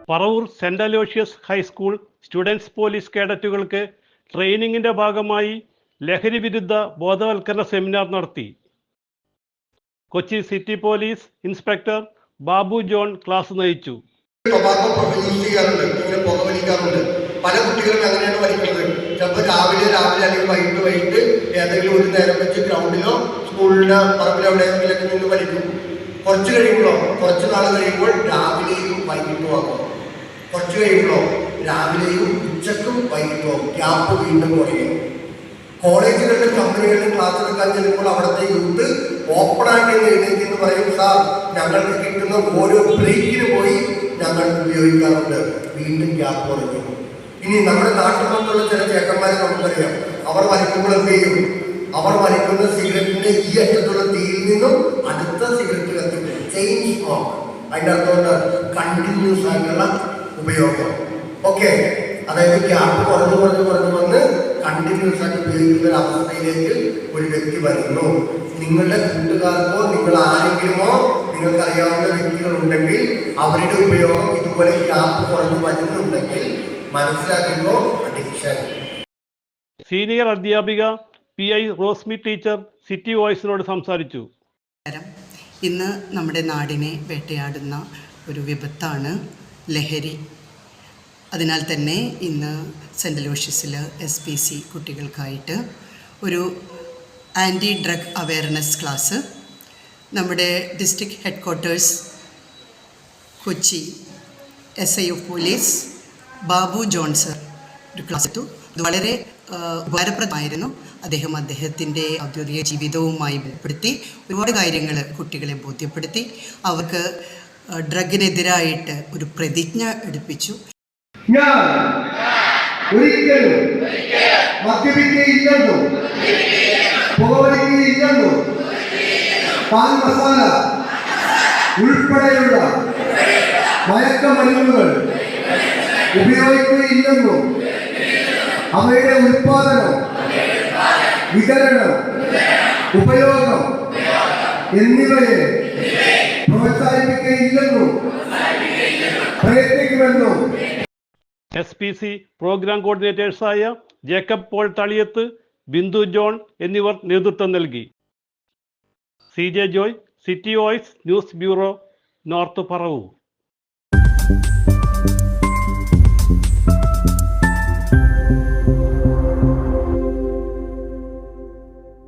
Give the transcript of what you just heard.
Paravur saint Aloysius high school students police കേഡറ്റുകൾക്ക് ട്രെയിനിങ്ങിന്റെ ഭാഗമായി ലഹരി വിരുദ്ധ ബോധവൽക്കരണ സെമിനാർ നടത്തി. Kochi city police inspector Babu John class നയിച്ചു. പല കുട്ടികളും അങ്ങനെയാണ് പഠിക്കുന്നത്. ചിലപ്പോൾ രാവിലെ അല്ലെങ്കിൽ വൈകിട്ട് ഏതെങ്കിലും ഒരു നേരം വെച്ച് ഗ്രൗണ്ടിലോ സ്കൂളിന്റെ പറമ്പിലോ എവിടെയെങ്കിലൊക്കെ നിന്ന് പഠിക്കും. കുറച്ച് നാൾ കഴിയുമ്പോൾ രാവിലെയും വൈകിട്ടും ആകും. കുറച്ച് കഴിയുമ്പോഴോ രാവിലെയും ഉച്ചക്കും വൈകിട്ടും ആകും. ഗ്യാപ്പ് വീണ്ടും കുറയും. കോളേജുകളിലും കമ്പനികളിലും ക്ലാസ് എടുക്കാൻ ചെല്ലുമ്പോൾ അവിടുത്തെ യൂത്ത് ഓപ്പണായിട്ട് എഴുന്നേക്കെന്ന് പറയും, സാർ ഞങ്ങൾക്ക് കിട്ടുന്ന ഓരോ ബ്രേക്കിന് പോയി ഞങ്ങൾ ഉപയോഗിക്കാറുണ്ട്. വീണ്ടും ഗ്യാപ്പ് കുറഞ്ഞു. ഇനി നമ്മുടെ നാട്ടിലുള്ള ചില ചേട്ടന്മാരെ നമുക്കറിയാം. അവർ വലിക്കുമ്പോൾ എന്ത് ചെയ്യും? അവർ വലിക്കുന്ന സിഗരറ്റിന്റെ ഈ അറ്റത്തുള്ള തീയിൽ നിന്നും അടുത്ത സിഗരറ്റ് കത്തിക്കും. Chain smoke. അതിൻ്റെ അർത്ഥം കണ്ടിന്യൂസ് ആയിട്ടുള്ള ഉപയോഗം. ഓക്കെ, അതായത് ഗ്യാപ്പ് കുറഞ്ഞു വന്ന് കണ്ടിന്യൂസ് ആയിട്ട് ഉപയോഗിക്കുന്ന ഒരു അവസ്ഥയിലേക്ക് ഒരു വ്യക്തി വരുന്നു. നിങ്ങളുടെ കൂട്ടുകാർക്കോ നിങ്ങൾ ആരെങ്കിലുമോ നിങ്ങൾക്കറിയാവുന്ന വ്യക്തികൾ ഉണ്ടെങ്കിൽ അവരുടെ ഉപയോഗം ഇതുപോലെ ഗ്യാപ്പ് കുറഞ്ഞു വരുന്നുണ്ടെങ്കിൽ മനസ്സിലാക്കുമ്പോൾ അഡിക്ഷൻ. സീനിയർ അധ്യാപിക PI റോസ്മി ടീച്ചർ സിറ്റി വോയിസിനോട് സംസാരിച്ചു. ഇന്ന് നമ്മുടെ നാടിനെ വേട്ടയാടുന്ന ഒരു വിപത്താണ് ലഹരി. അതിനാൽ തന്നെ ഇന്ന് സെൻ്റ് അലോഷ്യസിൽ SPC കുട്ടികൾക്കായിട്ട് ഒരു ആൻറ്റി ഡ്രഗ് അവെയർനെസ് ക്ലാസ് നമ്മുടെ district headquarters Kochi SIO police Babu John sir ഒരു ക്ലാസ് എടുത്തു. ഇത് വളരെ ഉപകാരപ്രദമായിരുന്നു. അദ്ദേഹത്തിൻ്റെ ഔദ്യോഗിക ജീവിതവുമായി ബന്ധപ്പെടുത്തി ഒരുപാട് കാര്യങ്ങൾ കുട്ടികളെ ബോധ്യപ്പെടുത്തി. അവർക്ക് ഡ്രഗിനെതിരായിട്ട് ഒരു പ്രതിജ്ഞ എടുപ്പിച്ചു. ഞാൻ ഒരിക്കലും മദ്യപിക്കുകയില്ലെന്നും പുകവലിക്കുകയില്ലെന്നും പാൻ മസാല ഉൾപ്പെടെയുള്ള മയക്കമരുന്നുകൾ ഉപയോഗിക്കുകയില്ലെന്നും അവയുടെ ഉൽപാദനം, വിതരണം, ഉപയോഗം എന്നിവയെ പ്രോത്സാഹിപ്പിക്കുകയില്ലെന്നും പ്രയത്നിക്കുമെന്നും SPC പ്രോഗ്രാം കോർഡിനേറ്റേഴ്സായ Jacob Paul Thaliyath, Bindu John എന്നിവർ നേതൃത്വം നൽകി. CJ Joy, city voice news bureau, north Paravur.